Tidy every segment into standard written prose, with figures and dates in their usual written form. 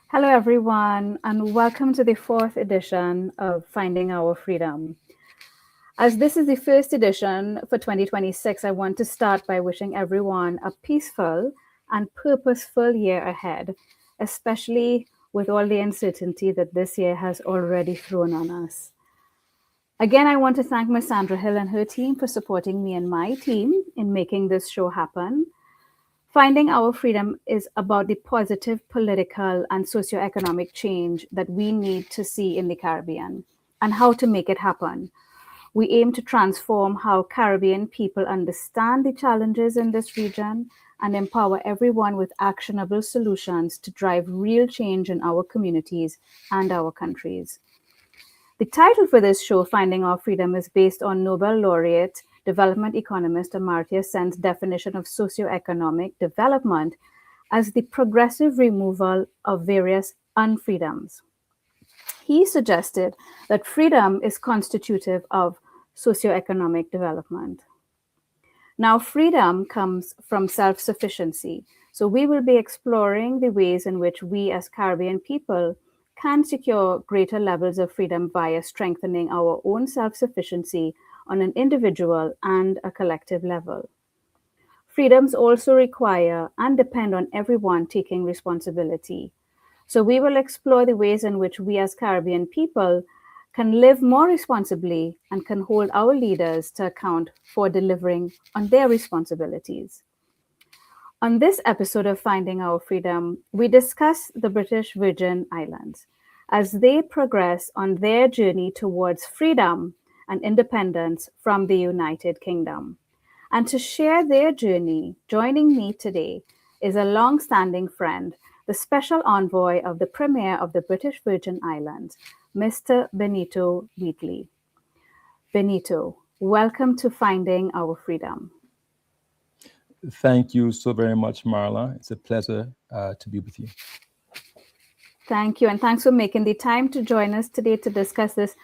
Hello, everyone, and welcome to the fourth edition of Finding Our Freedom. As this is the first edition for 2026, I want to start by wishing everyone a peaceful and purposeful year ahead, especially with all the uncertainty that this year has already thrown on us. Again, I want to thank Ms. Sandra Hill and her team for supporting me and my team in making this show happen. Finding Our Freedom is about the positive political and socioeconomic change that we need to see in the Caribbean and how to make it happen. We aim to transform how Caribbean people understand the challenges in this region and empower everyone with actionable solutions to drive real change in our communities and our countries. The title for this show, Finding Our Freedom, is based on Nobel laureate, development economist Amartya Sen's definition of socioeconomic development as the progressive removal of various unfreedoms. He suggested that freedom is constitutive of socioeconomic development. Now, freedom comes from self sufficiency. So, we will be exploring the ways in which we as Caribbean people can secure greater levels of freedom via strengthening our own self sufficiency on an individual and a collective level. Freedoms also require and depend on everyone taking responsibility. So, we will explore the ways in which we as Caribbean people can live more responsibly and can hold our leaders to account for delivering on their responsibilities. On this episode of Finding Our Freedom, we discuss the British Virgin Islands as they progress on their journey towards freedom and independence from the United Kingdom. And to share their journey, joining me today is a long standing friend, the Special Envoy of the Premier of the British Virgin Islands, Mr. Benito Wheatley. Benito, welcome to Finding Our Freedom. Thank you so very much, Marla. It's a pleasure to be with you. Thank you, and thanks for making the time to join us today to discuss this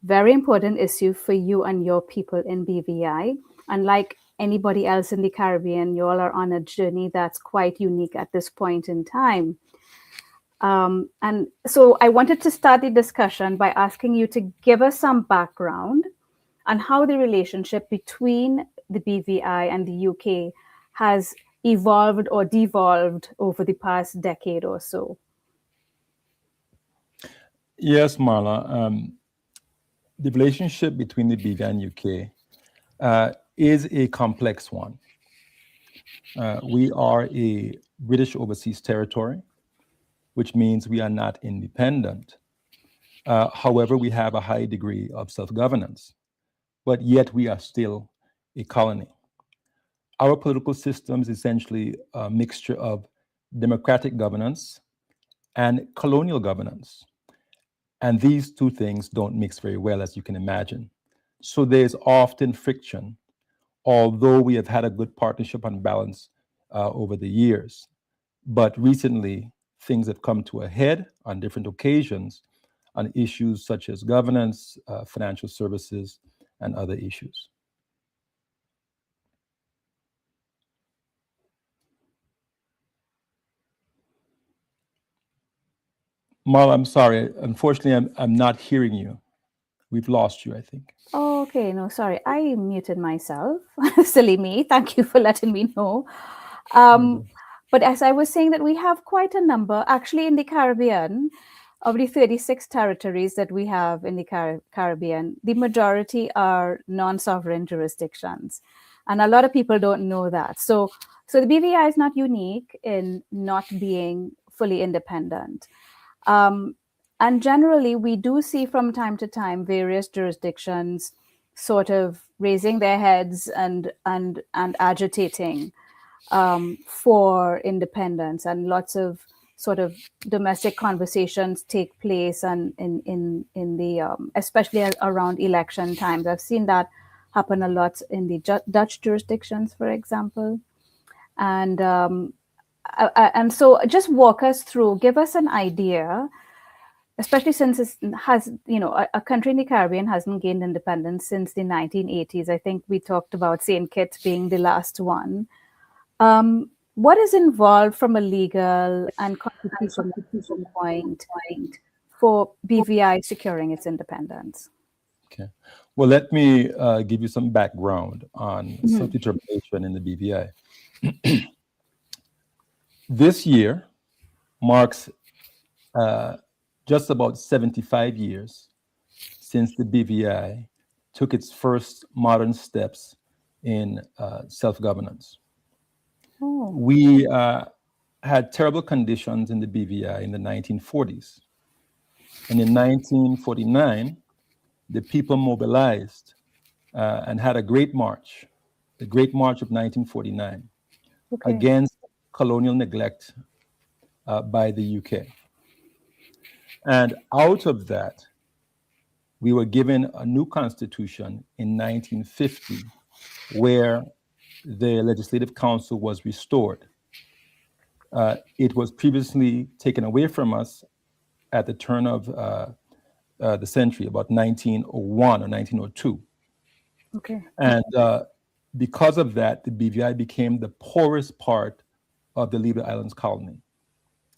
very important issue for you and your people in BVI. Unlike anybody else in the Caribbean, you all are on a journey that's quite unique at this point in time. And so I wanted to start the discussion by asking you to give us some background on how the relationship between the BVI and the UK has evolved or devolved over the past decade or so. Yes, Marla. The relationship between the BVI and UK is a complex one. We are a British overseas territory, which means we are not independent. However, we have a high degree of self-governance, but yet we are still a colony. Our political system is essentially a mixture of democratic governance and colonial governance. And these two things don't mix very well, as you can imagine. So there's often friction, although we have had a good partnership and balance over the years. But recently, things have come to a head on different occasions on issues such as governance, financial services, and other issues. Marla, I'm sorry. Unfortunately, I'm not hearing you. We've lost you, I think. Oh, okay, no, sorry, I muted myself. Silly me. Thank you for letting me know. Um, Mhm. but as I was saying, that we have quite a number, actually, in the Caribbean, of the 36 territories that we have in the Caribbean, the majority are non-sovereign jurisdictions. And a lot of people don't know that. So the BVI is not unique in not being fully independent. Um, and generally, we do see from time to time various jurisdictions sort of raising their heads and agitating for independence, and lots of sort of domestic conversations take place, and in the especially around election times. I've seen that happen a lot in the Dutch jurisdictions, for example, and and so just walk us through, give us an idea, especially since it has, a country in the Caribbean hasn't gained independence since the 1980s. I think we talked about St. Kitts being the last one. Um, What is involved from a legal and constitutional standpoint for BVI securing its independence? Okay. Well, let me give you some background on Mhm. self-determination in the BVI. This year marks just about 75 years since the BVI took its first modern steps in self-governance. Oh, We had terrible conditions in the BVI in the 1940s. And in 1949, the people mobilized and had a great march, the Great March of 1949, okay. against colonial neglect by the UK. And out of that, we were given a new constitution in 1950, where the Legislative Council was restored. It was previously taken away from us at the turn of the century, about 1901 or 1902. Okay. And because of that, the BVI became the poorest part of the Libre Islands colony.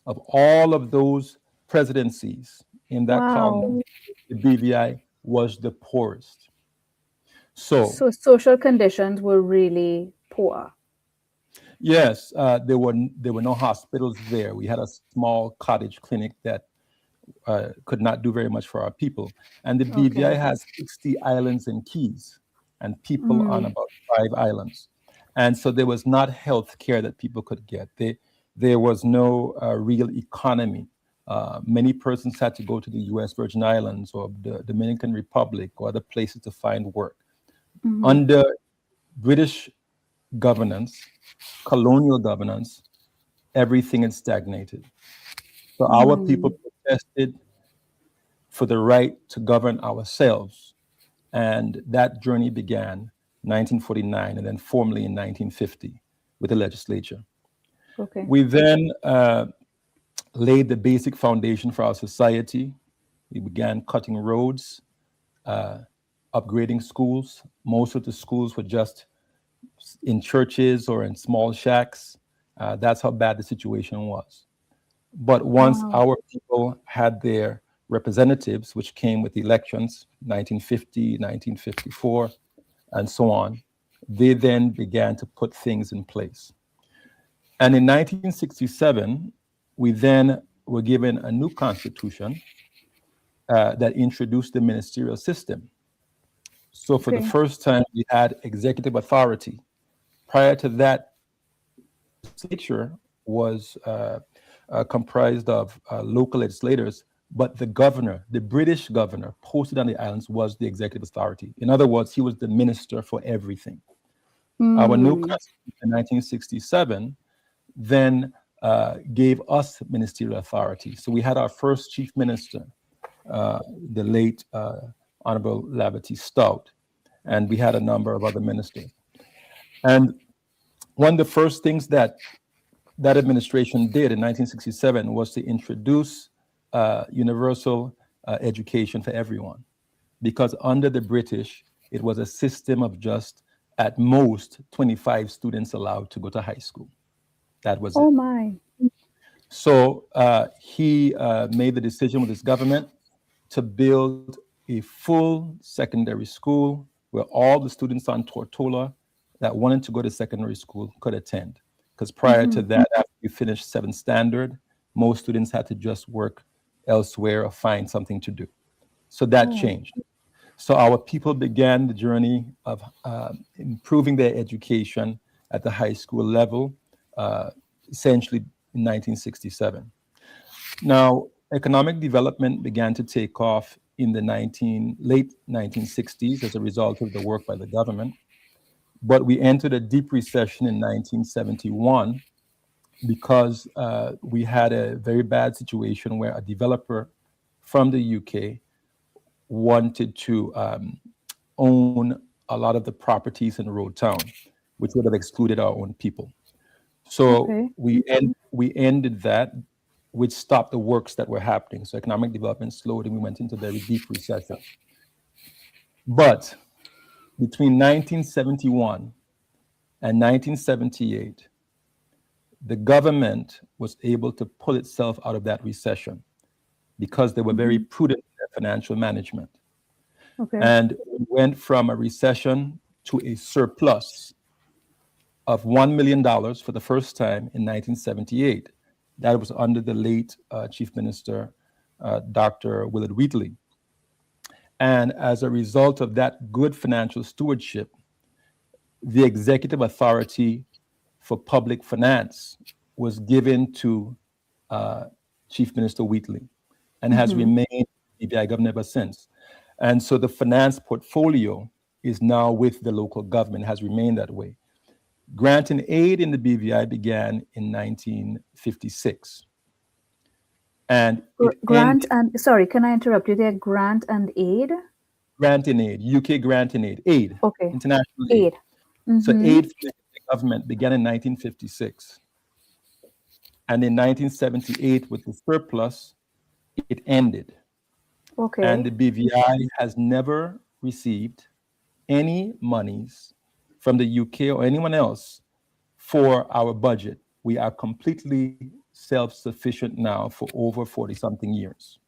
Of all of those presidencies in that Wow. colony, the BVI was the poorest. So, So social conditions were really poor. yes, there were no hospitals there. We had a small cottage clinic that could not do very much for our people. And the BVI Okay. has 60 islands and keys, and people on Mm. about 5 islands. And so there was not health care that people could get. There was no real economy. Many persons had to go to the US Virgin Islands or the Dominican Republic or other places to find work. Hmm. Under British governance, colonial governance, everything had stagnated. So our people Mm. protested for the right to govern ourselves. And that journey began 1949 and then formally in 1950 with the legislature. Okay. We then laid the basic foundation for our society. We began cutting roads, uh, upgrading schools. Most of the schools were just in churches or in small shacks. That's how bad the situation was. But once Wow. our people had their representatives, which came with elections, 1950, 1954, and so on, they then began to put things in place. And in 1967, we then were given a new constitution that introduced the ministerial system. So for the Okay. first time, we had executive authority. Prior to that, legislature was comprised of local legislators, but the governor, the British governor posted on the islands, was the executive authority. In other words, he was the minister for everything. Our new Mm. constitution in 1967 then gave us ministerial authority. So we had our first chief minister, the late Honorable Lavity Stout, and we had a number of other ministers. And one of the first things that that administration did in 1967 was to introduce universal education for everyone. Because under the British, it was a system of just at most 25 students allowed to go to high school. That was Oh it. my. So he made the decision with his government to build a full secondary school where all the students on Tortola that wanted to go to secondary school could attend. Because prior to Hmm. that, after you finished seventh standard, most students had to just work elsewhere or find something to do. So that Oh. changed. So our people began the journey of improving their education at the high school level, uh, essentially in 1967. Now, economic development began to take off in the late 1960s as a result of the work by the government. But we entered a deep recession in 1971 because we had a very bad situation where a developer from the UK wanted to own a lot of the properties in Road Town, which would have excluded our own people. So Okay. we ended that, which stopped the works that were happening. So economic development slowed, and we went into very deep recession. But between 1971 and 1978, the government was able to pull itself out of that recession because they were very prudent in their financial management. Okay. And we went from a recession to a surplus of $1 million for the first time in 1978. That was under the late Chief Minister, Dr. Willard Wheatley. And as a result of that good financial stewardship, the executive authority for public finance was given to Chief Minister Wheatley and has remained BVI governor ever since. And so the finance portfolio is now with the local government, has remained that way. Grant and aid in the BVI began in 1956. And grant and, sorry, can I interrupt you there? Grant and aid? Grant and aid, UK grant and aid, Okay. international aid. So aid from the government began in 1956. And in 1978, with the surplus, it ended. Okay. And the BVI has never received any monies from the UK or anyone else for our budget. We are completely self-sufficient now for over 40-something years.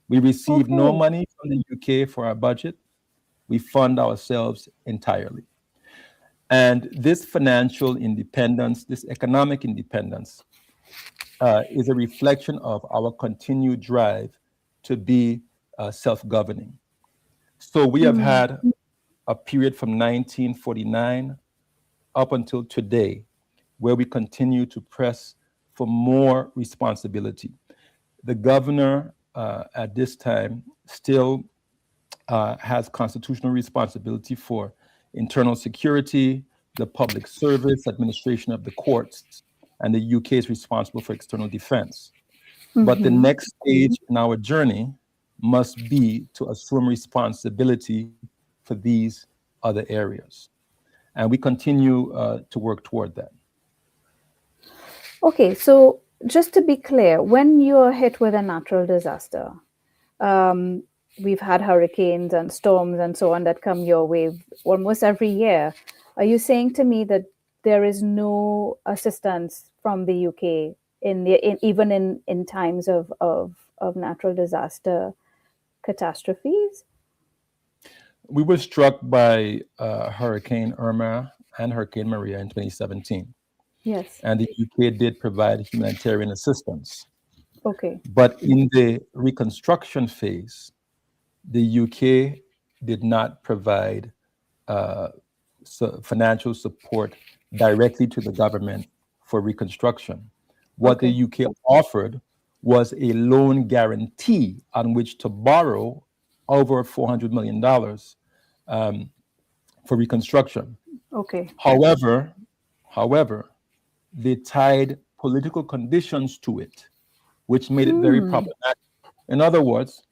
We receive no money from the UK for our budget. We fund ourselves entirely. And this financial independence, this economic independence, is a reflection of our continued drive to be self-governing. So we have had a period from 1949 up until today where we continue to press for more responsibility. The governor at this time still has constitutional responsibility for internal security, the public service, administration of the courts, and the UK is responsible for external defense. But the next stage in our journey must be to assume responsibility for these other areas. And we continue to work toward that. Okay, so just to be clear, when you're hit with a natural disaster, we've had hurricanes and storms and so on that come your way almost every year. Are you saying to me that there is no assistance from the UK even in times of natural disaster catastrophes? We were struck by Hurricane Irma and Hurricane Maria in 2017. Yes. And the UK did provide humanitarian assistance. Okay. But in the reconstruction phase, the UK did not provide financial support directly to the government for reconstruction. What the UK offered was a loan guarantee on which to borrow over $400 million for reconstruction. Okay. However, they tied political conditions to it, which made it very problematic. In other words,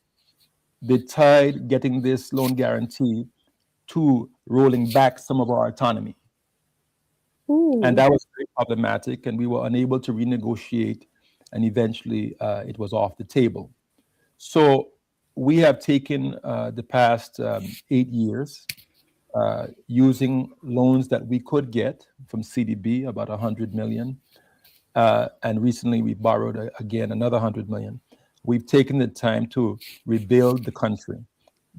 they tied getting this loan guarantee to rolling back some of our autonomy. And that was very problematic, and we were unable to renegotiate, and eventually it was off the table. So we have taken the past 8 years using loans that we could get from CDB, about 100 million. And recently we borrowed again another 100 million. We've taken the time to rebuild the country,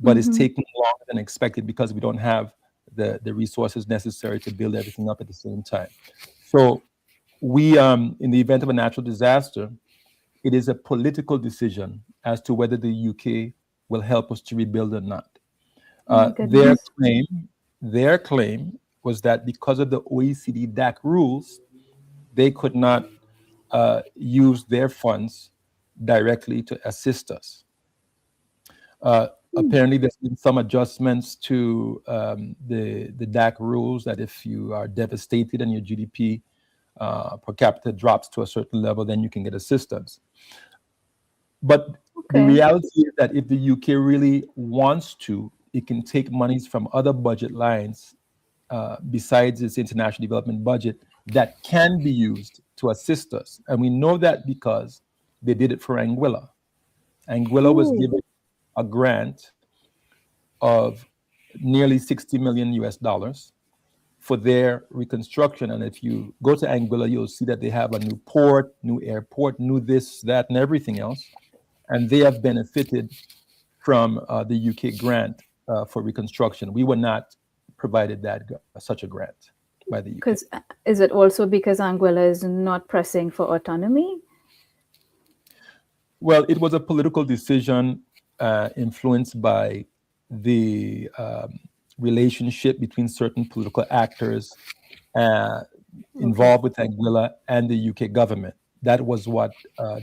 but it's taking longer than expected because we don't have the resources necessary to build everything up at the same time. So we, in the event of a natural disaster, it is a political decision as to whether the UK will help us to rebuild or not. Their claim was that because of the OECD DAC rules, they could not use their funds directly to assist us. Apparently, there's been some adjustments to the DAC rules that if you are devastated and your GDP per capita drops to a certain level, then you can get assistance. But the reality is that if the UK really wants to, it can take monies from other budget lines besides its international development budget that can be used to assist us. And we know that because they did it for Anguilla. Anguilla was given a grant of nearly $60 million US for their reconstruction. And if you go to Anguilla, you'll see that they have a new port, new airport, new this, that, and everything else. And they have benefited from the UK grant for reconstruction. We were not provided such a grant by the UK. Because is it also because Anguilla is not pressing for autonomy? Well, it was a political decision influenced by the relationship between certain political actors involved with Anguilla and the UK government. That was what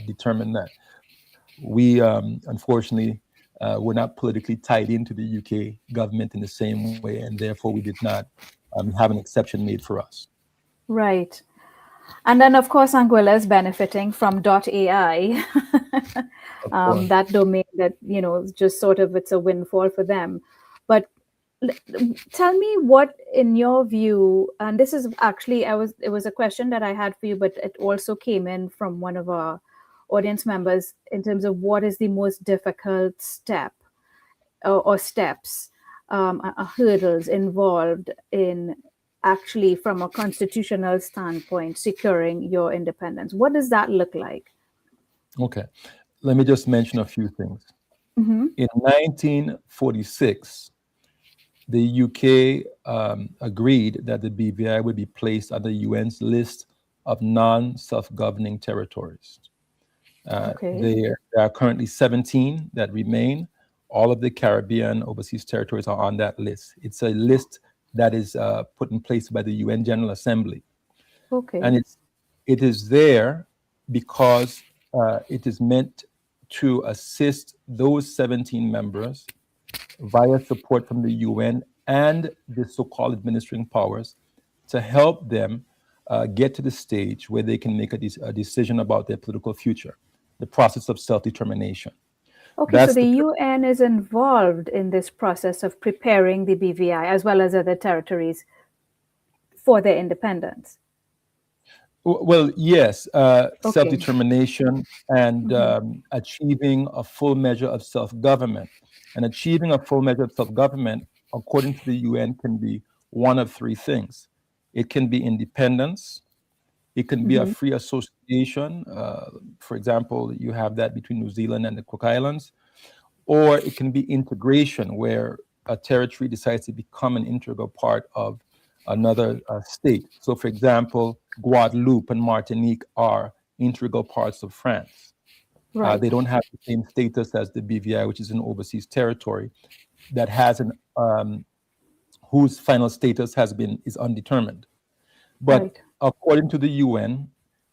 determined that. We, unfortunately, were not politically tied into the UK government in the same way, and therefore we did not have an exception made for us. Right. And then, of course, Anguilla is benefiting from .ai, that domain that, just sort of it's a windfall for them. But tell me what, in your view, and this is actually, it was a question that I had for you, but it also came in from one of our audience members in terms of what is the most difficult step or steps, hurdles involved in actually, from a constitutional standpoint, securing your independence. What does that look like? Okay, let me just mention a few things. Mm-hmm. In 1946, the UK agreed that the BVI would be placed on the UN's list of non-self-governing territories. There are currently 17 that remain. All of the Caribbean overseas territories are on that list. It's a list that is put in place by the UN General Assembly. Okay. And it is there because it is meant to assist those 17 members via support from the UN and the so-called administering powers to help them get to the stage where they can make a decision about their political future, the process of self-determination. Okay, so the UN is involved in this process of preparing the BVI as well as other territories for their independence. Well, yes, self-determination and achieving a full measure of self-government. And achieving a full measure of self-government, according to the UN, can be one of three things. It can be independence. It can be a free association. For example, you have that between New Zealand and the Cook Islands. Or it can be integration, where a territory decides to become an integral part of another state. So, for example, Guadeloupe and Martinique are integral parts of France. Right. They don't have the same status as the BVI, which is an overseas territory that has whose final status is undetermined. But according to the UN,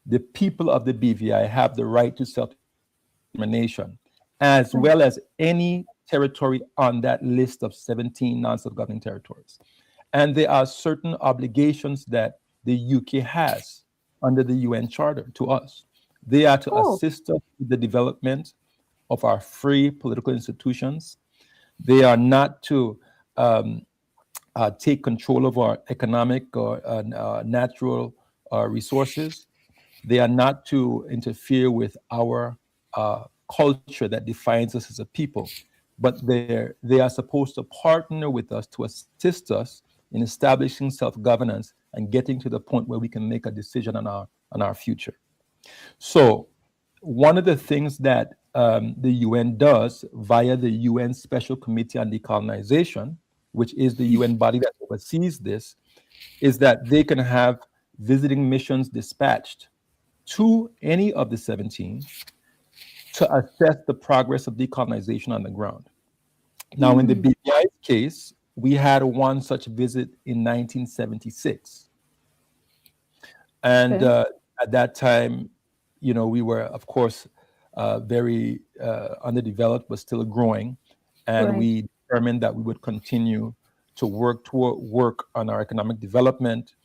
the people of the BVI have the right to self-determination, as well as any territory on that list of 17 non-self-governing territories. And there are certain obligations that the UK has under the UN Charter to us. They are to assist us with the development of our free political institutions. They are not to take control of our economic or natural resources. They are not to interfere with our culture that defines us as a people, but they are supposed to partner with us to assist us in establishing self-governance and getting to the point where we can make a decision on our future. So one of the things that the UN does via the UN Special Committee on Decolonization, which is the UN body that oversees this, is that they can have visiting missions dispatched to any of the 17 to assess the progress of decolonization on the ground. Now, in the BVI case, we had one such visit in 1976. And at that time, we were, of course, very underdeveloped, but still growing. And we determined that we would continue to work on our economic development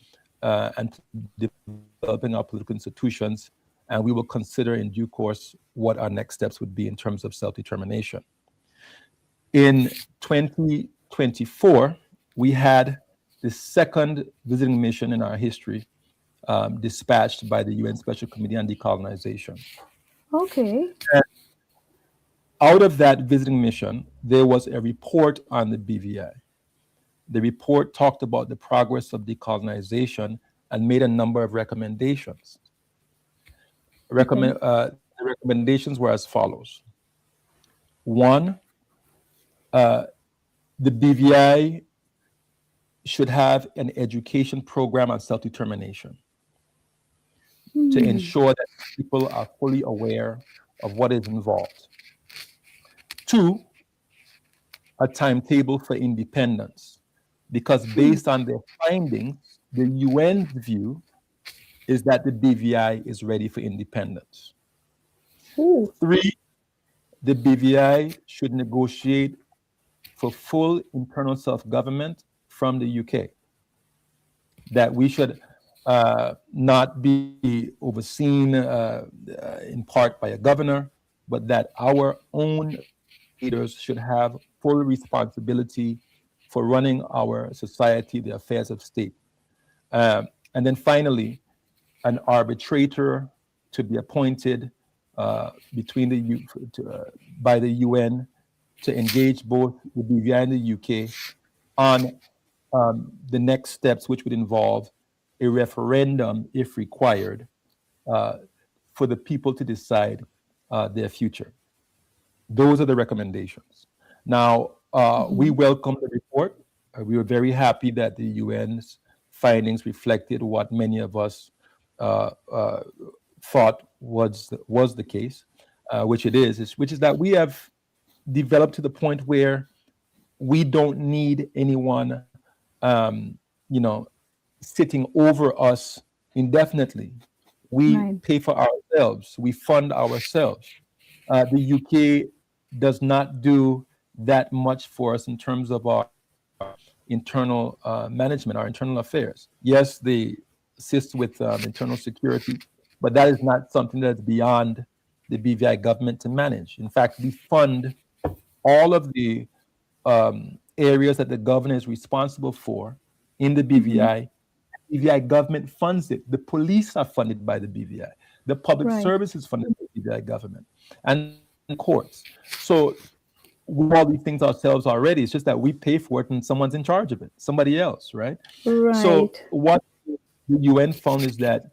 and developing our political institutions. And we will consider in due course what our next steps would be in terms of self-determination. In 2024, we had the second visiting mission in our history dispatched by the UN Special Committee on Decolonization. Okay. And out of that visiting mission, there was a report on the BVI. The report talked about the progress of decolonization and made a number of recommendations. Okay. The recommendations were as follows. One, the BVI should have an education program on self-determination to ensure that people are fully aware of what is involved. Two, a timetable for independence, because based on their findings, the UN's view is that the BVI is ready for independence. Ooh. Three, the BVI should negotiate for full internal self-government from the UK, that we should not be overseen in part by a governor, but that our own leaders should have full responsibility for running our society, the affairs of state. And then finally, an arbitrator to be appointed between by the UN to engage both the BVI and the UK on the next steps, which would involve a referendum, if required, for the people to decide their future. Those are the recommendations. Now, we welcome the report. We were very happy that the UN's findings reflected what many of us thought was the case, which it is, which is that we have developed to the point where we don't need anyone, you know, sitting over us indefinitely. We Right. pay for ourselves. We fund ourselves. The UK does not do that much for us in terms of our internal management, our internal affairs. Yes, they assist with internal security, but that is not something that's beyond the BVI government to manage. In fact, we fund all of the areas that the governor is responsible for in the BVI. BVI government funds it. The police are funded by the BVI. The public Right. service is funded by the BVI government, and courts. So we do all these things ourselves already. It's just that we pay for it and someone's in charge of it, somebody else, right? So Right. what the UN found is that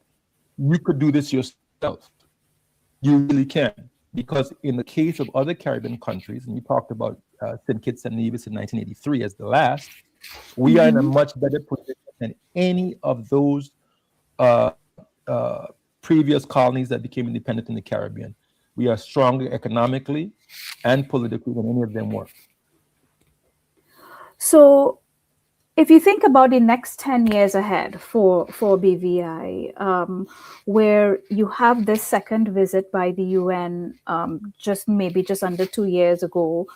you could do this yourself. You really can. Because in the case of other Caribbean countries, and you talked about St. Kitts and Nevis in 1983 as the last, we are in a much better position than any of those previous colonies that became independent in the Caribbean. We are stronger economically and politically than any of them were. So, if you think about the next 10 years ahead for BVI, where you have this second visit by the UN just under 2 years ago,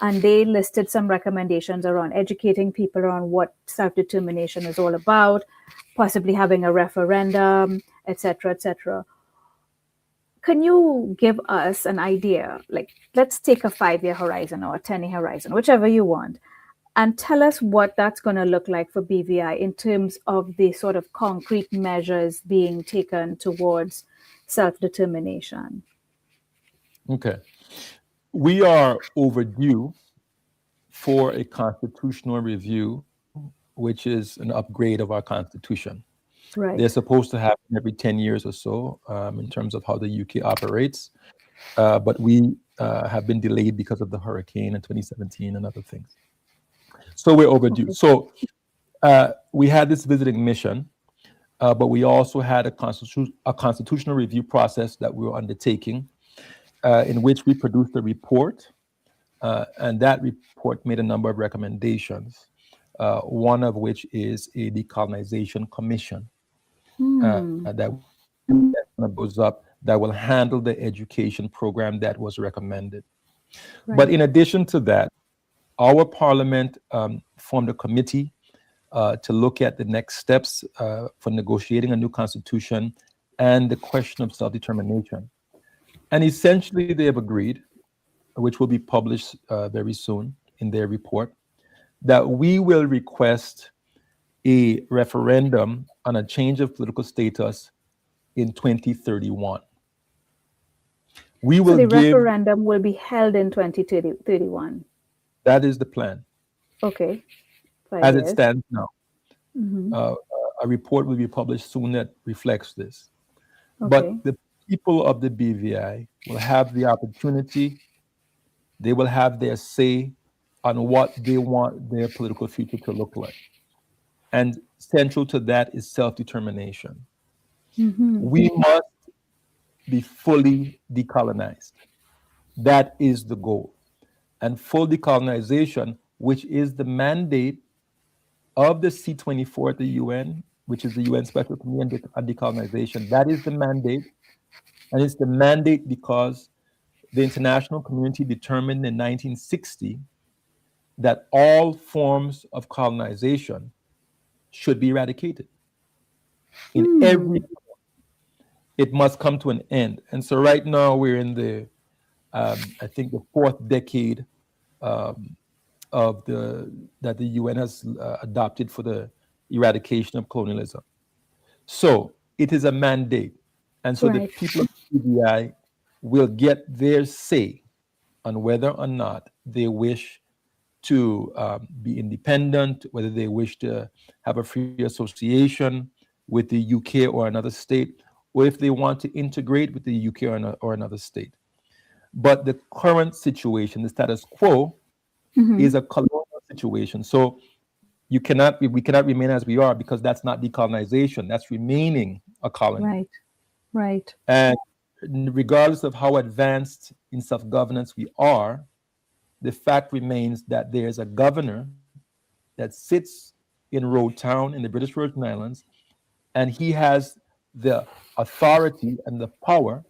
and they listed some recommendations around educating people around what self-determination is all about, possibly having a referendum, etc., etc. Can you give us an idea? Like, let's take a 5-year horizon or a 10-year horizon, whichever you want, and tell us what that's going to look like for BVI in terms of the sort of concrete measures being taken towards self-determination. Okay. We are overdue for a constitutional review, which is an upgrade of our constitution. Right. They're supposed to happen every 10 years or so in terms of how the UK operates. But we have been delayed because of the hurricane in 2017 and other things. So we're overdue. Okay. So we had this visiting mission, but we also had a constitutional review process that we were undertaking, in which we produced a report, and that report made a number of recommendations, one of which is a decolonization commission that goes up that will handle the education program that was recommended. Right. But in addition to that, our parliament formed a committee to look at the next steps for negotiating a new constitution and the question of self-determination. And essentially they have agreed, which will be published very soon in their report, that we will request a referendum on a change of political status in 2031. We will So the give, referendum will be held in 2031. that is the plan. Okay. 5 as it years. stands now. Hmm. A report will be published soon that reflects this. But Okay. the people of the BVI will have the opportunity, they will have their say on what they want their political future to look like. And central to that is self-determination. Hmm. We must be fully decolonized. That is the goal. And full decolonization, which is the mandate of the C24 at the UN, which is the UN Special Committee on Decolonization, that is the mandate. And it's the mandate because the international community determined in 1960 that all forms of colonization should be eradicated in every, Hmm. it must come to an end. And so right now we're in the, I think the fourth decade um, of that the UN has adopted for the eradication of colonialism. So it is a mandate. And so the Right. people of CBI will get their say on whether or not they wish to be independent, whether they wish to have a free association with the UK or another state, or if they want to integrate with the UK or another state. But the current situation, the status quo, Hmm. is a colonial situation. So we cannot remain as we are because that's not decolonization. That's remaining a colony. Right. Right. And regardless of how advanced in self-governance we are, the fact remains that there's a governor that sits in Road Town in the British Virgin Islands, and he has the authority and the power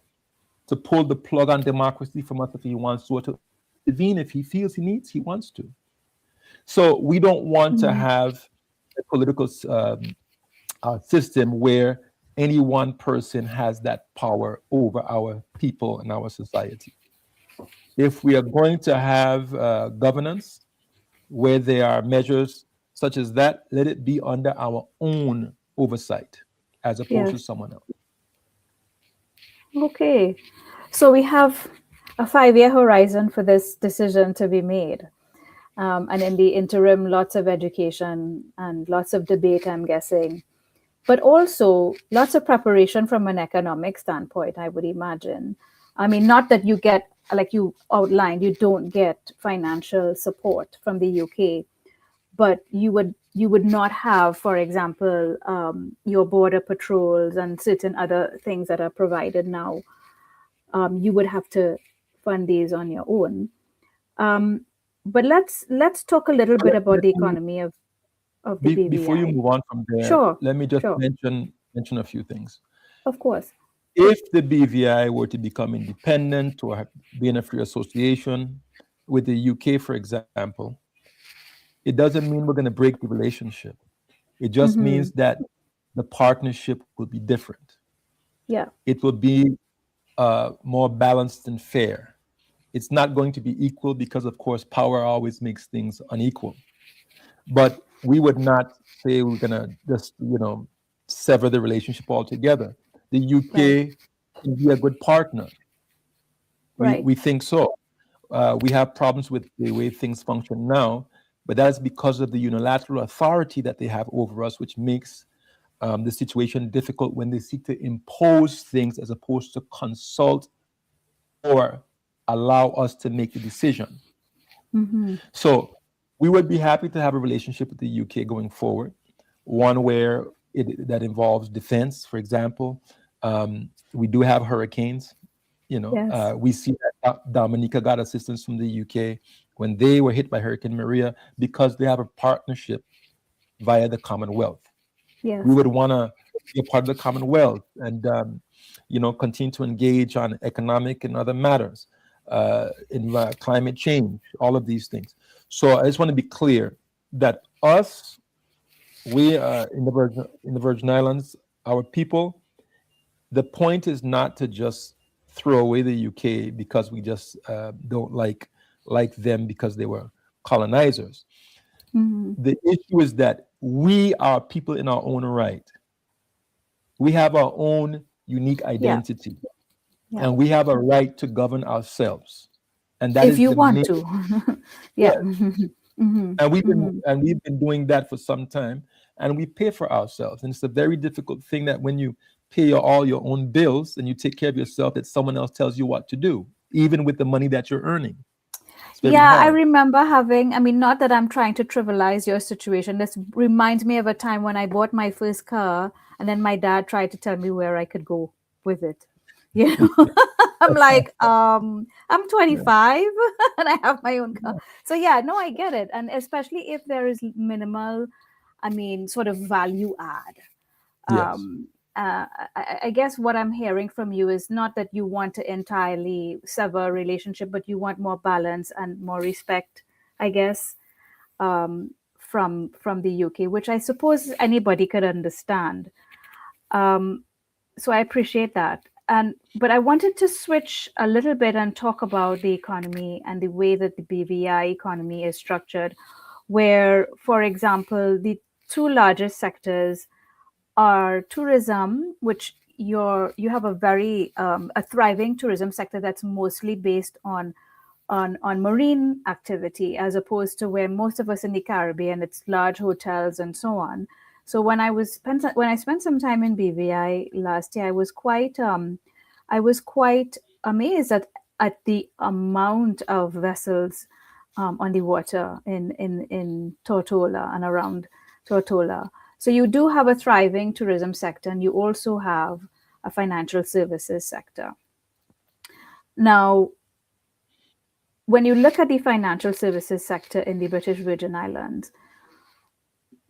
to pull the plug on democracy from us if he wants to, or to intervene if he feels he wants to. So we don't want to Mm. have a political system where any one person has that power over our people and our society. If we are going to have governance where there are measures such as that, let it be under our own oversight as opposed to Yes. someone else. Okay. So we have a 5 year horizon for this decision to be made. And in the interim, lots of education and lots of debate, I'm guessing, but also lots of preparation from an economic standpoint, I would imagine. I mean, not that you get, like you outlined, you don't get financial support from the UK, but you would not have, for example, your border patrols and certain other things that are provided now. You would have to fund these on your own. Um, but let's talk a little bit about Let the me, economy of the before you BVI. move on from there, Sure, let me just sure, mention a few things. of course. If the BVI were to become independent or be in a free association with the UK, for example, it doesn't mean we're going to break the relationship. It just Hmm. means that the partnership will be different. Yeah, It will be more balanced and fair. It's not going to be equal because, of course, power always makes things unequal. But we would not say we're going to just, sever the relationship altogether. The right, UK can be a good partner. right. We think so. We have problems with the way things function now, but that is because of the unilateral authority that they have over us, which makes the situation difficult when they seek to impose things as opposed to consult or allow us to make the decision. Hmm. So we would be happy to have a relationship with the UK going forward, one where that involves defense, for example. We do have hurricanes. Yes, We see that Dominica got assistance from the UK when they were hit by Hurricane Maria because they have a partnership via the Commonwealth. We yes, would want to be a part of the Commonwealth and continue to engage on economic and other matters, in climate change, all of these things. So I just want to be clear that we in the Virgin Islands, our people, the point is not to just throw away the UK because we just don't like them because they were colonizers. hmm, The issue is that we are people in our own right. We have our own unique yeah, identity, yeah. and we have a right to govern ourselves. And that If is you the want main, to, yeah. yes. And we've been doing that for some time, and we pay for ourselves. And it's a very difficult thing that when you pay all your own bills and you take care of yourself, that someone else tells you what to do, even with the money that you're earning. It's very Yeah, I hard. remember having, I mean, not that I'm trying to trivialize your situation. This reminds me of a time when I bought my first car, and then my dad tried to tell me where I could go with it. You know, I'm like, I'm 25 and I have my own car. So yeah, no, I get it. And especially if there is minimal, I mean, sort of value add. Yes. I guess what I'm hearing from you is not that you want to entirely sever a relationship, but you want more balance and more respect, I guess, from the UK, which I suppose anybody could understand. So I appreciate that. But I wanted to switch a little bit and talk about the economy and the way that the BVI economy is structured, where, for example, the two largest sectors are tourism, which you have a very a thriving tourism sector that's mostly based on marine activity, as opposed to where most of us in the Caribbean, it's large hotels and so on. So when I spent some time in BVI last year, I was quite amazed at the amount of vessels on the water in Tortola and around Tortola. So you do have a thriving tourism sector, and you also have a financial services sector. Now, when you look at the financial services sector in the British Virgin Islands,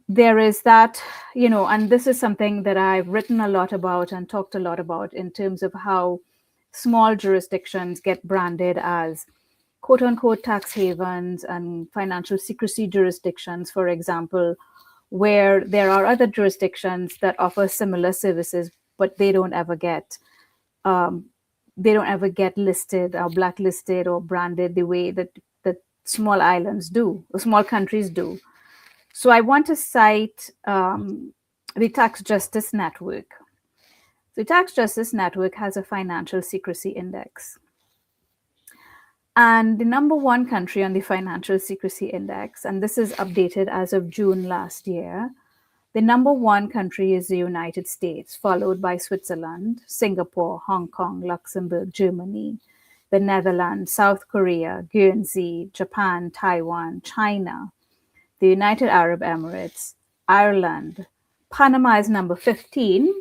there is that, and this is something that I've written a lot about and talked a lot about in terms of how small jurisdictions get branded as quote unquote tax havens and financial secrecy jurisdictions, for example, where there are other jurisdictions that offer similar services, but they don't ever get listed or blacklisted or branded the way that small islands do, or small countries do. So I want to cite the Tax Justice Network. The Tax Justice Network has a financial secrecy index. And the number one country on the financial secrecy index, and this is updated as of June last year, the number one country is the United States, followed by Switzerland, Singapore, Hong Kong, Luxembourg, Germany, the Netherlands, South Korea, Guernsey, Japan, Taiwan, China, the United Arab Emirates, Ireland. Panama is number 15.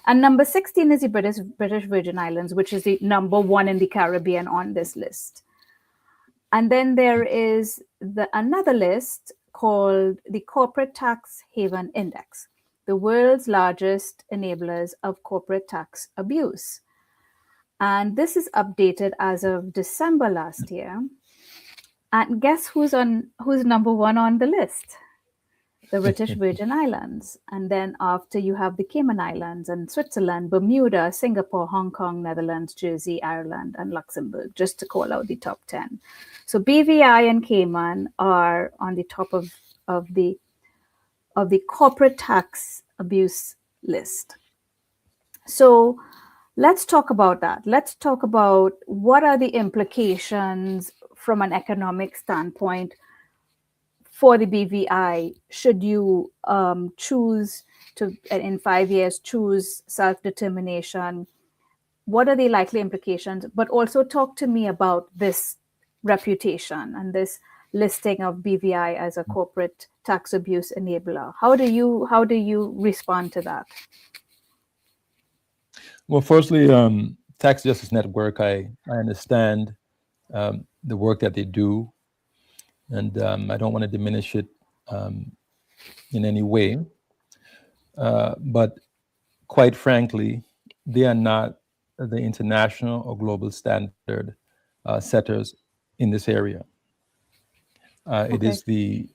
And number 16 is the British Virgin Islands, which is the number one in the Caribbean on this list. And then there is another list called the Corporate Tax Haven Index, the world's largest enablers of corporate tax abuse. And this is updated as of December last year. And guess who's number one on the list? The British Virgin Islands. And then after, you have the Cayman Islands and Switzerland, Bermuda, Singapore, Hong Kong, Netherlands, Jersey, Ireland, and Luxembourg, just to call out the top 10. So BVI and Cayman are on the top of the corporate tax abuse list. So let's talk about that. Let's talk about what are the implications from an economic standpoint for the BVI, should you choose to, in 5 years, choose self-determination. What are the likely implications? But also talk to me about this reputation and this listing of BVI as a corporate tax abuse enabler. How do you respond to that? Well, firstly, Tax Justice Network, I understand the work that they do, and I don't want to diminish it in any way. But quite frankly, they are not the international or global standard setters in this area. It is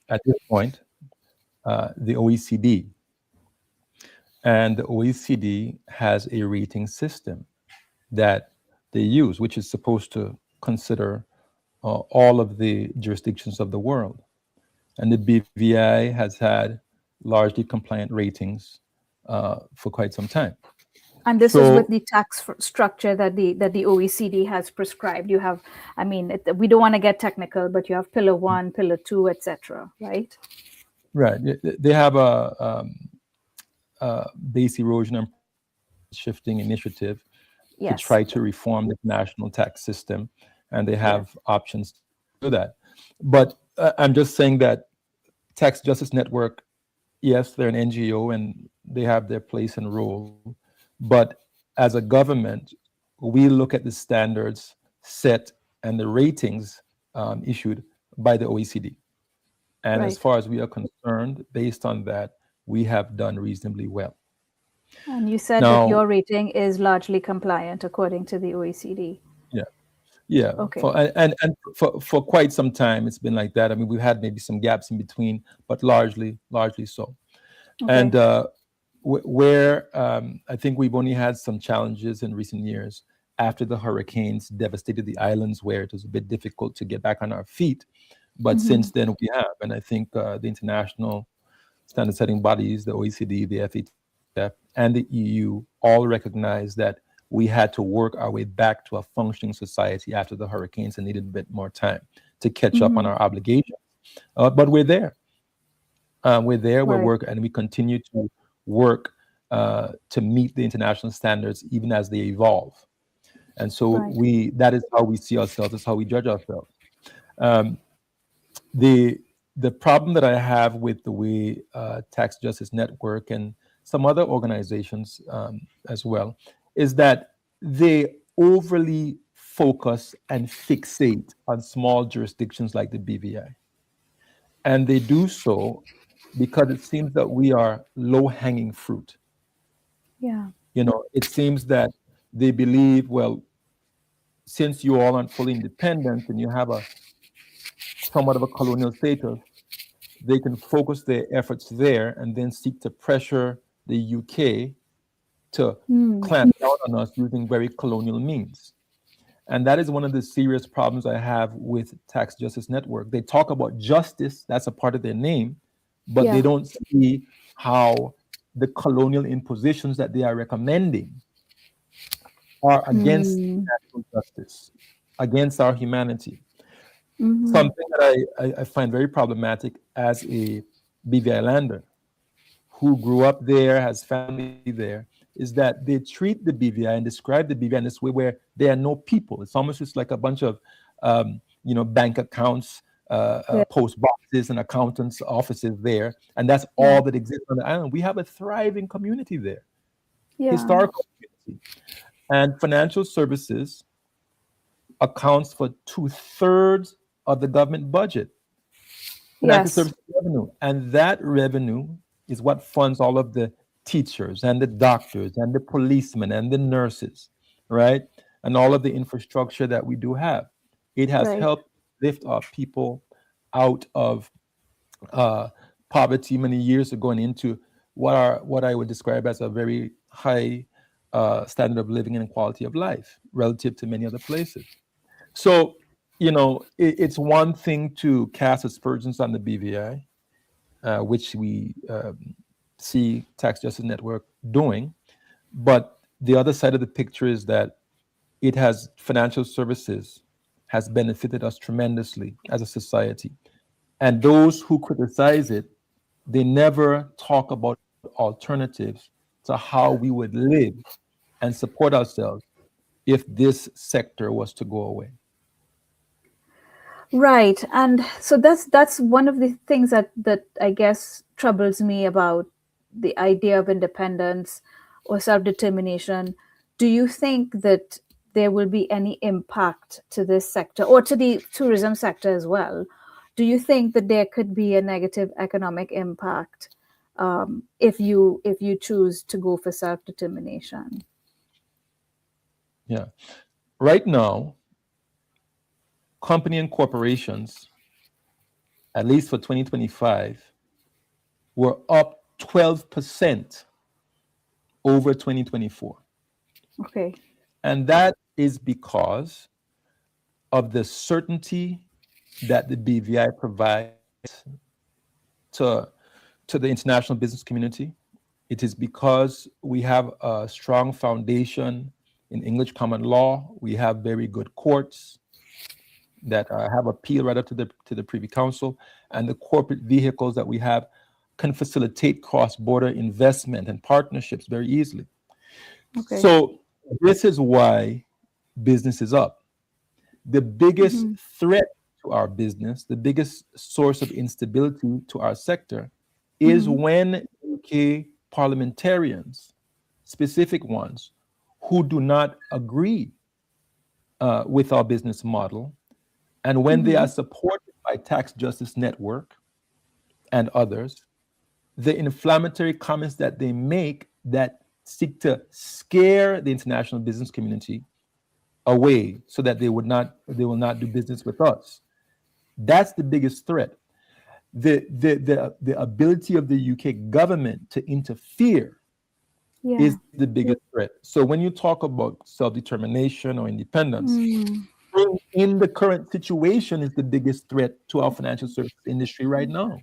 at this point, the OECD. And the OECD has a rating system that they use, which is supposed to consider all of the jurisdictions of the world. And the BVI has had largely compliant ratings for quite some time. And this is with So the tax structure that the OECD has prescribed. You have, I mean, we don't want to get technical, but you have pillar one, pillar two, etc. Right? right, they have a base erosion and shifting initiative to Yes. try to reform the national tax system, and they Yes. have options to do that. But I'm just saying that Tax Justice Network, yes, they're an NGO and they have their place and role, but as a government, we look at the standards set and the ratings issued by the OECD. And as Right. far as we are concerned, based on that, we have done reasonably well. And you said that Now, your rating is largely compliant according to the OECD. yeah, yeah, Okay. and for quite some time, it's been like that. I mean, we've had maybe some gaps in between, but largely so. And Okay. where I think we've only had some challenges in recent years after the hurricanes devastated the islands, where it was a bit difficult to get back on our feet. But Hmm. since then, we have, and I think the international standard-setting bodies, the OECD, the FATF, and the EU, all recognize that we had to work our way back to a functioning society after the hurricanes and needed a bit more time to catch up on Hmm. our obligations. But we're there. We're Right. working, and we continue to work to meet the international standards even as they evolve. And so Right. that is how we see ourselves, that's how we judge ourselves. Um, the the problem that I have with the way Tax Justice Network and some other organizations as well is that they overly focus and fixate on small jurisdictions like the BVI. And they do so because it seems that we are low hanging fruit. Yeah. It seems that they believe, well, since you all aren't fully independent and you have a somewhat of a colonial status, they can focus their efforts there and then seek to pressure the UK to Mm. clamp down on us using very colonial means. And that is one of the serious problems I have with Tax Justice Network. They talk about justice, that's a part of their name, but they Yeah. don't see how the colonial impositions that they are recommending are against Mm. natural justice, against our humanity. Hmm. Something that I find very problematic as a BVI lander who grew up there, has family there, is that they treat the BVI and describe the BVI in this way where there are no people. It's almost just like a bunch of, bank accounts, Yeah. post boxes, and accountants' offices there, and that's Yeah. all that exists on the island. We have a thriving community there, Yeah. historical community, and financial services accounts for 2/3 of the government budget. Financial Yes. services revenue. And that revenue is what funds all of the teachers and the doctors and the policemen and the nurses, right? And all of the infrastructure that we do have. It has Right. helped lift our people out of uh, poverty many years ago and into what I would describe as a very high standard of living and quality of life relative to many other places. So, it's one thing to cast aspersions on the BVI, which we see Tax Justice Network doing. But the other side of the picture is that it has financial services has benefited us tremendously as a society. And those who criticize it, they never talk about alternatives to how we would live and support ourselves if this sector was to go away. Right. And so that's one of the things that I guess troubles me about the idea of independence or self-determination. Do you think that there will be any impact to this sector or to the tourism sector as well? Do you think that there could be a negative economic impact if you choose to go for self-determination? Yeah. Right now, company and corporations, at least for 2025, were up 12% over 2024. Okay. And that is because of the certainty that the BVI provides to, to the international business community, It is because we have a strong foundation in English common law. We have very good courts that have appeal right up to the Privy Council, and the corporate vehicles that we have can facilitate cross-border investment and partnerships very easily. Okay. So this is why business is up. The biggest threat to our business, the biggest source of instability to our sector, is when UK parliamentarians, specific ones, who do not agree with our business model, and when they are supported by Tax Justice Network and others, the inflammatory comments that they make that seek to scare the international business community away so that they will not do business with us. That's the biggest threat. The ability of the UK government to interfere is the biggest threat. So when you talk about self-determination or independence, in the current situation is the biggest threat to our financial services industry right now.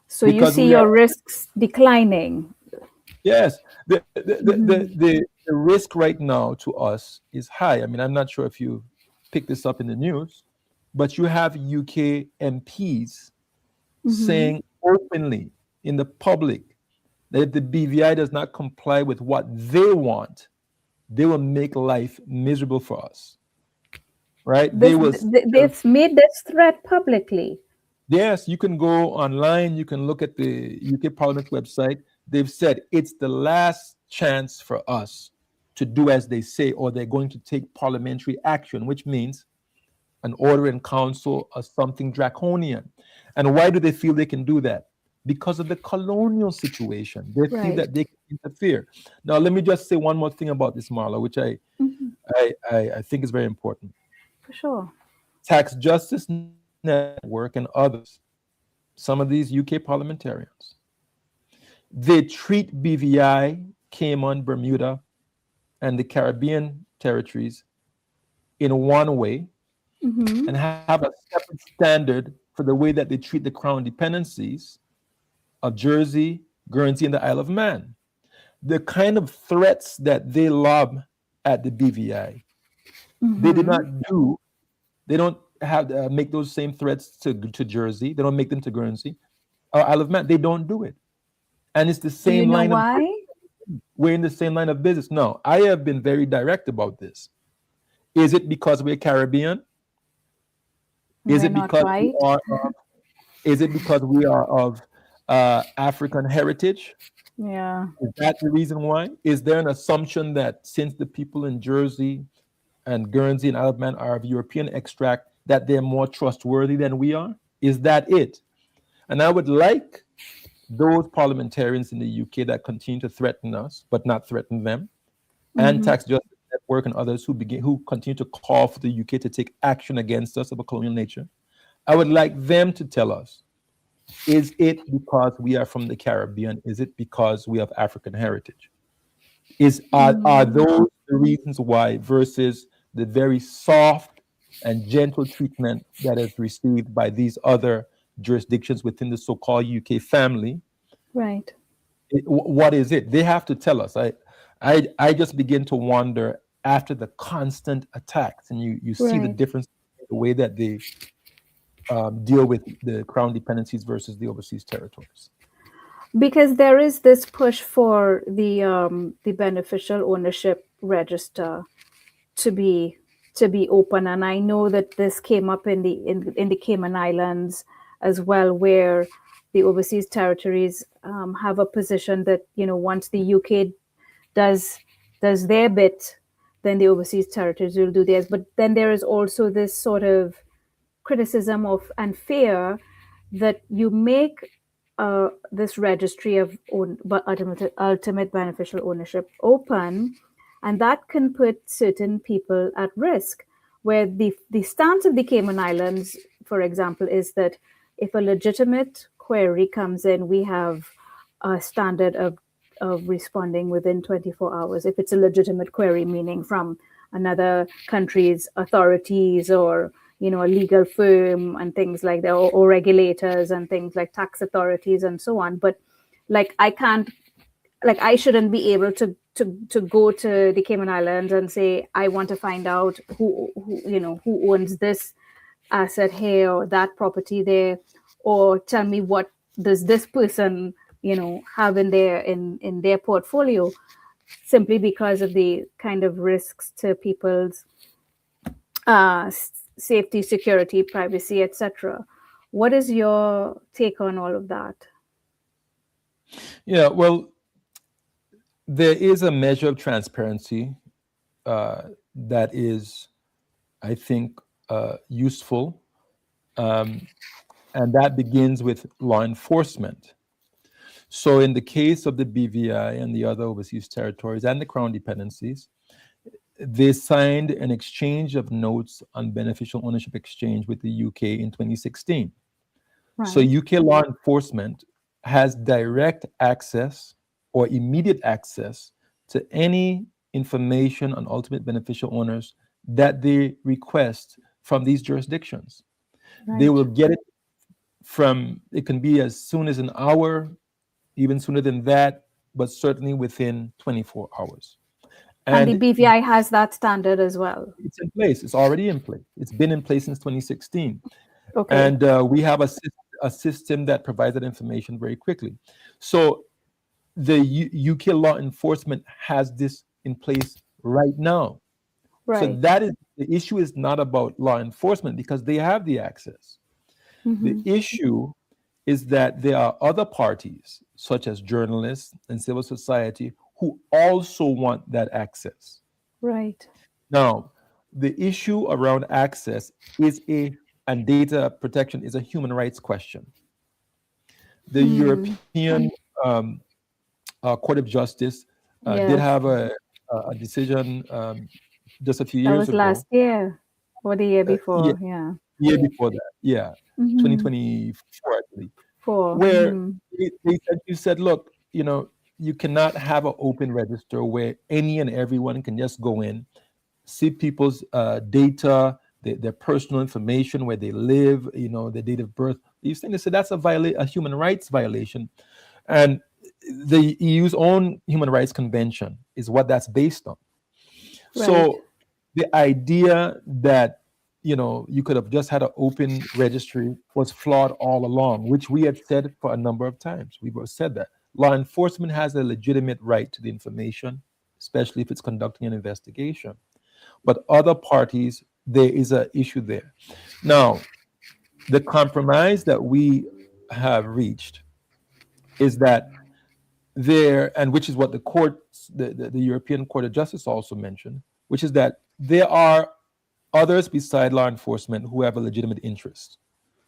So you see your risks declining. Yes, the risk right now to us is high. I mean, I'm not sure if you picked this up in the news, but you have UK MPs saying openly in the public that if the BVI does not comply with what they want, they will make life miserable for us. Right? They've made this threat publicly. Yes, you can go online, you can look at the UK Parliament website. They've said it's the last chance for us to do as they say, or they're going to take parliamentary action, which means an order in council or something draconian. And why do they feel they can do that? Because of the colonial situation. They feel that they can interfere. Now, let me just say one more thing about this, Marla, which I think is very important. For sure. Tax Justice Network and others, some of these UK parliamentarians, they treat BVI, Cayman, Bermuda, and the Caribbean territories in one way and have a separate standard for the way that they treat the crown dependencies of Jersey, Guernsey, and the Isle of Man. The kind of threats that they lob at the BVI, they did not do. They don't have make those same threats to Jersey. They don't make them to Guernsey or Isle of Man. They don't do it. And it's the same line of business. We're in the same line of business. No, I have been very direct about this. Is it because we're Caribbean? Is it because we are of African heritage? Yeah. Is that the reason why? Is there an assumption that since the people in Jersey and Guernsey and Isle of Man are of European extract, that they're more trustworthy than we are? Is that it? And I would like those parliamentarians in the UK that continue to threaten us, but not threaten them, and Tax Justice Network and others who continue to call for the UK to take action against us of a colonial nature. I would like them to tell us, is it because we are from the Caribbean? Is it because we have African heritage? Are those the reasons why, versus the very soft and gentle treatment that is received by these other jurisdictions within the so-called UK family? Right. What is it? They have to tell us. I just begin to wonder after the constant attacks, and you see the difference in the way that they deal with the crown dependencies versus the overseas territories. Because there is this push for the beneficial ownership register to be open, and I know that this came up in the Cayman Islands as well, where the overseas territories have a position that, once the UK does their bit, then the overseas territories will do theirs. But then there is also this sort of criticism of and fear that you make this registry of ultimate beneficial ownership open, and that can put certain people at risk. Where the stance of the Cayman Islands, for example, is that if a legitimate query comes in, we have a standard of responding within 24 hours. If it's a legitimate query, meaning from another country's authorities or a legal firm and things like that, or regulators and things like tax authorities and so on. But like, I can't like I shouldn't be able to go to the Cayman Islands and say I want to find out who owns this asset here or that property there, or tell me what does this person have in their portfolio, simply because of the kind of risks to people's safety, security, privacy, etc. What is your take on all of that? Yeah, well, there is a measure of transparency that is, I think, useful, and that begins with law enforcement. So, in the case of the BVI and the other overseas territories and the Crown dependencies, they signed an exchange of notes on beneficial ownership exchange with the UK in 2016. So, Right. UK law enforcement has direct access or immediate access to any information on ultimate beneficial owners that they request from these jurisdictions. They Right. will get it from, it can be as soon as an hour, even sooner than that, but certainly within 24 hours. And the And BVI has that standard as well. it's in place, it's already in place. It's been in place since 2016. Okay. And we have a system that provides that information very quickly. So the UK law enforcement has this in place right now. So Right. that is the issue, is not about law enforcement because they have the access. The Mm-hmm. issue is that there are other parties, such as journalists and civil society, who also want that access. Right. Now, the issue around access is and data protection is a human rights question. The Hmm. European um, Court of Justice did Yes. have a decision just a few That years was last ago. year or the year Yeah, before. Yeah. year before that, yeah, Mm-hmm. 2024, I believe, For. where Mm-hmm. you said, look, you cannot have an open register where any and everyone can just go in, see people's data, their personal information, where they live, their date of birth. These things, they said that's a human rights violation, and the EU's own human rights convention is what that's based on. Right. So the idea that you could have just had an open registry was flawed all along, which we had said for a number of times. We both said that law enforcement has a legitimate right to the information, especially if it's conducting an investigation. But other parties, there is an issue there. Now, the compromise that we have reached is that and which is what the European Court of Justice also mentioned, which is that there are others beside law enforcement who have a legitimate interest.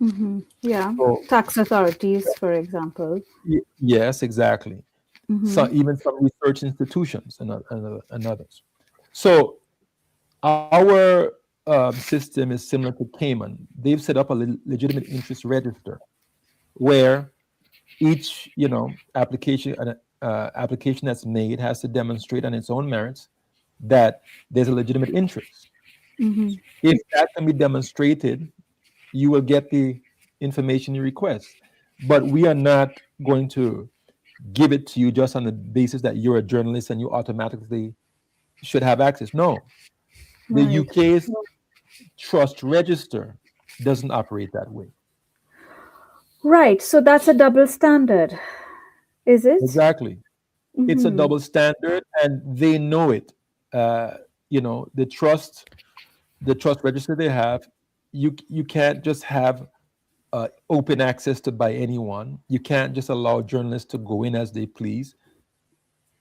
Mm-hmm. Yeah. So, Tax authorities, for example. yes, exactly. So Mm-hmm. even some research institutions and others. So our system is similar to Cayman. They've set up a legitimate interest register where each application that's made has to demonstrate on its own merits that there's a legitimate interest. Mm-hmm. If that can be demonstrated, you will get the information you request. But we are not going to give it to you just on the basis that you're a journalist and you automatically should have access. No, the Right. UK's trust register doesn't operate that way. Right. So that's a double standard, is it? Exactly. It's a Mm-hmm. double standard and they know it. Uh, the trust register they have, you can't just have open access to by anyone. You can't just allow journalists to go in as they please.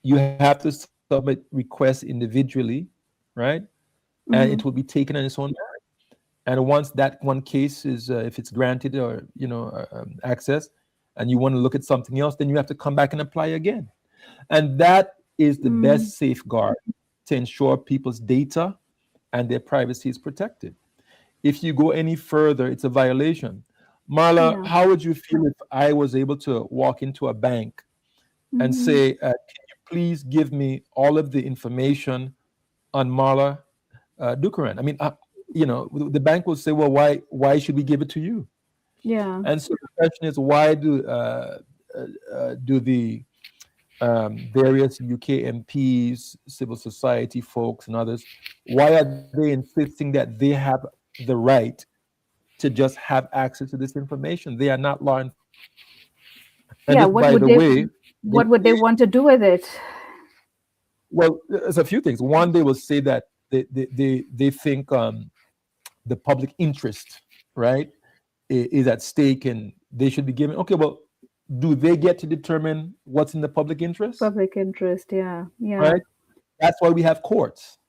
You have to submit requests individually, right? And it will Mm-hmm. be taken on its own merit. And once that one case is, if it's granted or access, and you want to look at something else, then you have to come back and apply again. And that is the Mm. best safeguard to ensure people's data and their privacy is protected. If you go any further, it's a violation. Marla, Yeah. how would you feel if I was able to walk into a bank and Mm-hmm. say, can you please give me all of the information on Marla Dukharan? I mean, the bank will say, well, why should we give it to you? Yeah. And so the question is, why do the various UK MPs, civil society folks, and others, why are they insisting that they have the right to just have access to this information? They are not law enforcement. And Yeah, just by the way, what would they want to do with it? well, there's a few things. One, they will say that they think the public interest, right, is at stake and they should be given. Okay, well, do they get to determine what's in the public interest? Public interest, yeah, yeah. Right? That's why we have courts.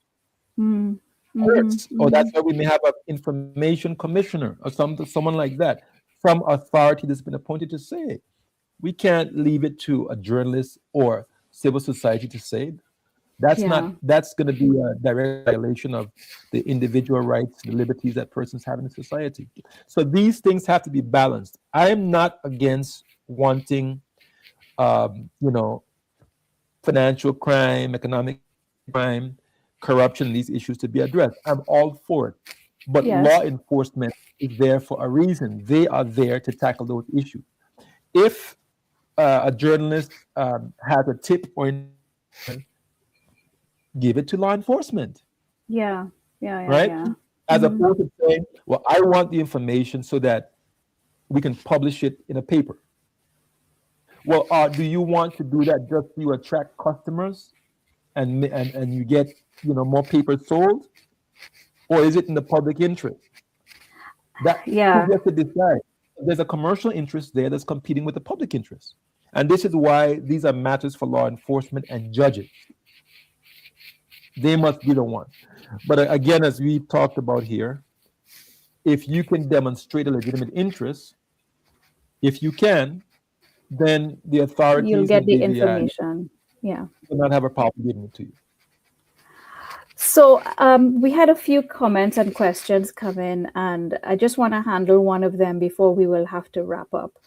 Mm. Courts, or that's why we may have an information commissioner or someone like that, some authority that's been appointed to say. We can't leave it to a journalist or civil society to say. That's Yeah. not. That's going to be a direct violation of the individual rights, the liberties that persons have in society. So these things have to be balanced. I am not against wanting, you know, financial crime, economic crime, corruption, these issues to be addressed. I'm all for it. But Yes. law enforcement is there for a reason. They are there to tackle those issues. If a journalist has a tip or information, give it to law enforcement, Yeah, yeah, yeah, right? yeah. As opposed to saying, well, I want the information so that we can publish it in a paper. Well, do you want to do that just to attract customers and you get, you know, more papers sold, or is it in the public interest? That Yeah. who gets to decide? There's a commercial interest there that's competing with the public interest, and this is why these are matters for law enforcement and judges. They must be the one. But again, as we talked about here, if you can demonstrate a legitimate interest, if you can, then the You'll authorities get and the BVI information. Yeah. will not have a problem giving it to you. So we had a few comments and questions come in, and I just want to handle one of them before we will have to wrap up.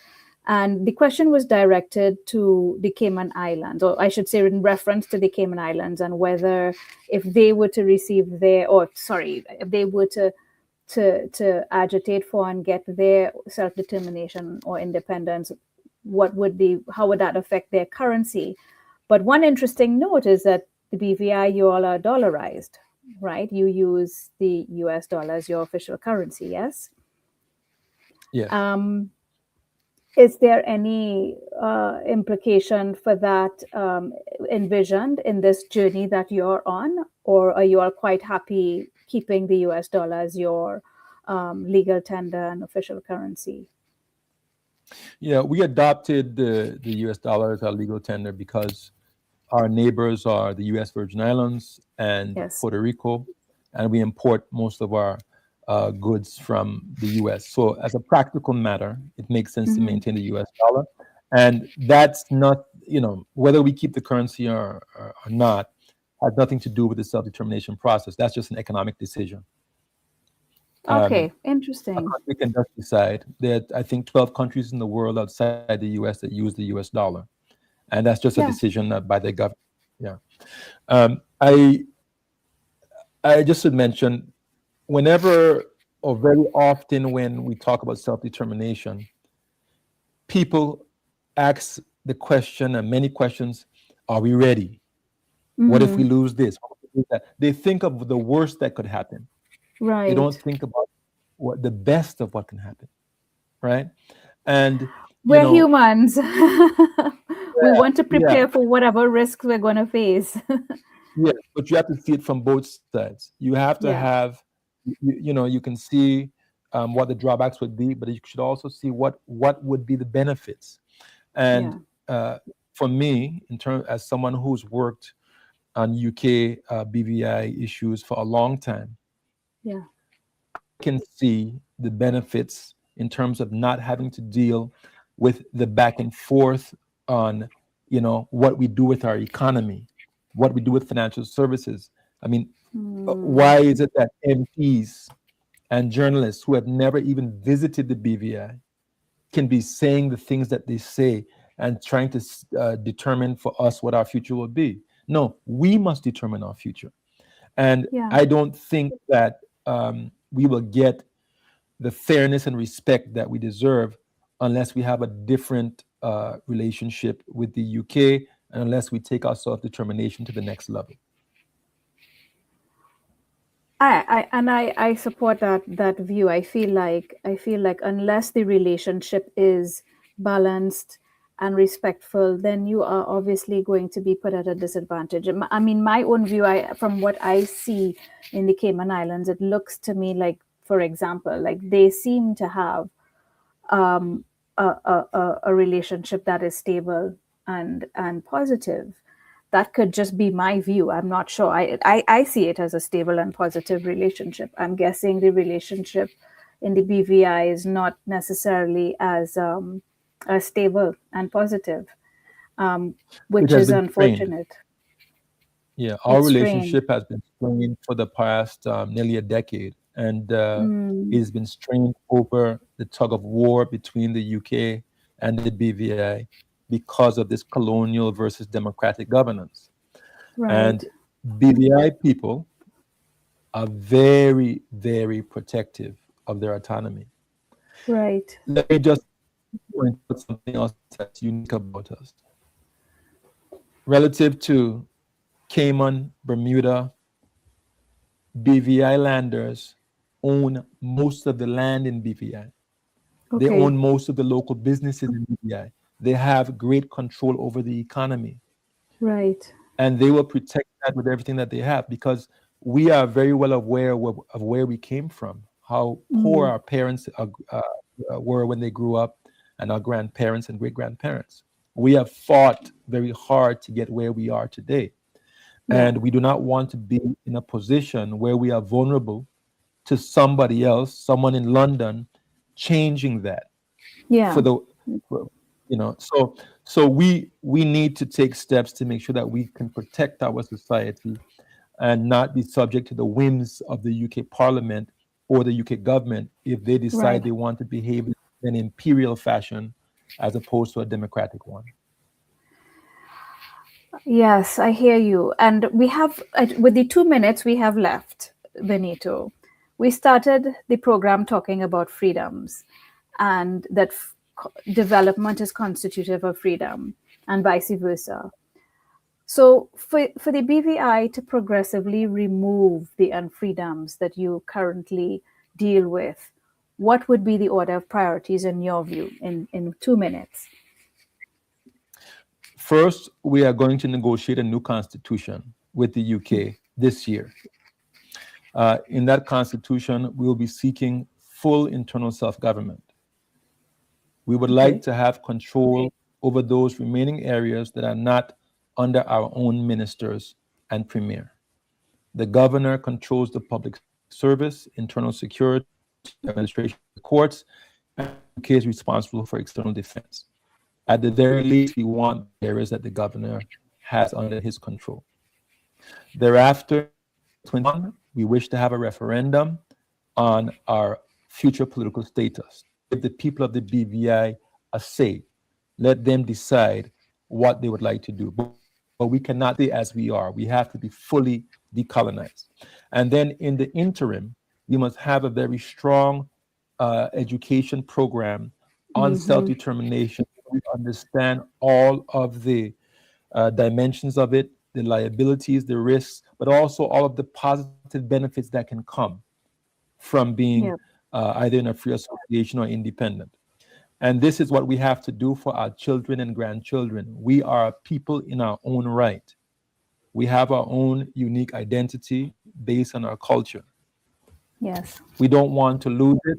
And the question was directed to the Cayman Islands, or I should say in reference to the Cayman Islands, and whether if they were to receive their, or sorry, if they were to agitate for and get their self-determination or independence, how would that affect their currency? But one interesting note is that the BVI, you all are dollarized, right? You use the US dollar as your official currency, yes? Yes. Is there any implication for that envisioned in this journey that you're on? Or are you all quite happy keeping the US dollar as your legal tender and official currency? Yeah, we adopted the US dollar as our legal tender because our neighbors are the US Virgin Islands and Yes. Puerto Rico, and we import most of our goods from the US. So as a practical matter, it makes sense to maintain the US dollar. And that's not, you know, whether we keep the currency or not, has nothing to do with the self-determination process. That's just an economic decision. Okay, interesting. We can just decide that I think 12 countries in the world outside the US that use the US dollar. And that's just a decision by the government. Yeah. I just should mention, whenever or very often when we talk about self-determination, people ask the question, and many questions, are we ready? What if we lose this? What if we lose that? They think of the worst that could happen. Right. They don't think about what the best of what can happen, right? And we're humans. We want to prepare for whatever risks we're going to face. Yes, but you have to see it from both sides. You have to have, you can see what the drawbacks would be, but you should also see what would be the benefits. And for me, as someone who's worked on UK BVI issues for a long time, I can see the benefits in terms of not having to deal with the back and forth on, what we do with our economy, what we do with financial services. I mean, why is it that MPs and journalists who have never even visited the BVI can be saying the things that they say and trying to determine for us what our future will be? No, we must determine our future. And I don't think that we will get the fairness and respect that we deserve unless we have a different relationship with the UK and unless we take our self-determination to the next level. I support that view. I feel like unless the relationship is balanced and respectful, then you are obviously going to be put at a disadvantage. I mean, my own view, from what I see in the Cayman Islands, it looks to me like, for example, like they seem to have a relationship that is stable and positive. That could just be my view. I'm not sure. I see it as a stable and positive relationship. I'm guessing the relationship in the BVI is not necessarily as stable and positive, which is unfortunate. Strained. Yeah, our relationship has been strained for the past nearly a decade, and it has been strained over the tug of war between the UK and the BVI because of this colonial versus democratic governance. Right. And BVI people are very, very protective of their autonomy. Right. Let me just point out something else that's unique about us. Relative to Cayman, Bermuda, BVI landers own most of the land in BVI. They own most of the local businesses in BVI. They have great control over the economy. Right. And they will protect that with everything that they have, because we are very well aware of where we came from, how poor our parents were when they grew up, and our grandparents and great-grandparents. We have fought very hard to get where we are today. And we do not want to be in a position where we are vulnerable to somebody else, someone in London, changing that. Yeah. For the, so we need to take steps to make sure that we can protect our society and not be subject to the whims of the UK Parliament or the UK government if they decide they want to behave in an imperial fashion as opposed to a democratic one. Yes, I hear you. And we have, with the 2 minutes we have left, Benito, we started the program talking about freedoms and that development is constitutive of freedom and vice versa. So for the BVI to progressively remove the unfreedoms that you currently deal with, what would be the order of priorities in your view in 2 minutes? First, we are going to negotiate a new constitution with the UK this year. In that constitution, we will be seeking full internal self-government. We would like to have control over those remaining areas that are not under our own ministers and premier. The governor controls the public service, internal security, administration, courts, and the UK is responsible for external defense. At the very least, we want areas that the governor has under his control. Thereafter, we wish to have a referendum on our future political status. Give the people of the BVI a say. Let them decide what they would like to do. But we cannot stay as we are. We have to be fully decolonized. And then in the interim, we must have a very strong education program on self-determination. We understand all of the dimensions of it, the liabilities, the risks, but also all of the positive benefits that can come from being either in a free association or independent. And this is what we have to do for our children and grandchildren. We are a people in our own right. We have our own unique identity based on our culture. Yes. We don't want to lose it.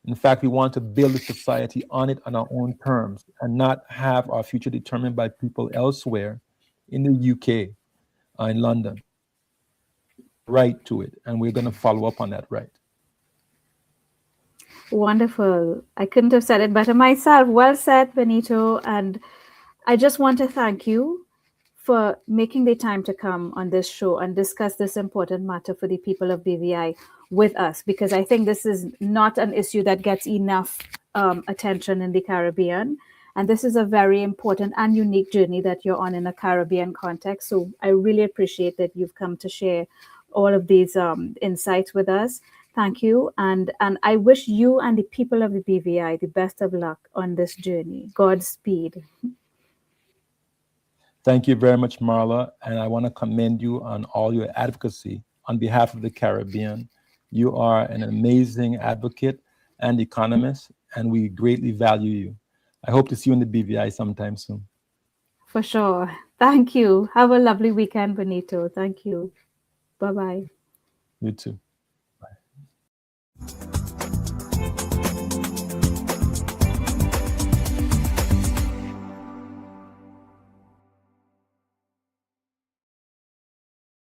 In fact, we want to build a society on it on our own terms and not have our future determined by people elsewhere in the UK, in London. Right to it, and we're going to follow up on that right. Wonderful. I couldn't have said it better myself. Well said, Benito. And I just want to thank you for making the time to come on this show and discuss this important matter for the people of BVI with us, because I think this is not an issue that gets enough attention in the Caribbean. And this is a very important and unique journey that you're on in a Caribbean context. So I really appreciate that you've come to share all of these insights with us. Thank you. And I wish you and the people of the BVI the best of luck on this journey. Godspeed. Thank you very much, Marla. And I want to commend you on all your advocacy on behalf of the Caribbean. You are an amazing advocate and economist, and we greatly value you. I hope to see you in the BVI sometime soon. For sure. Thank you. Have a lovely weekend, Benito. Thank you. Bye-bye. You too.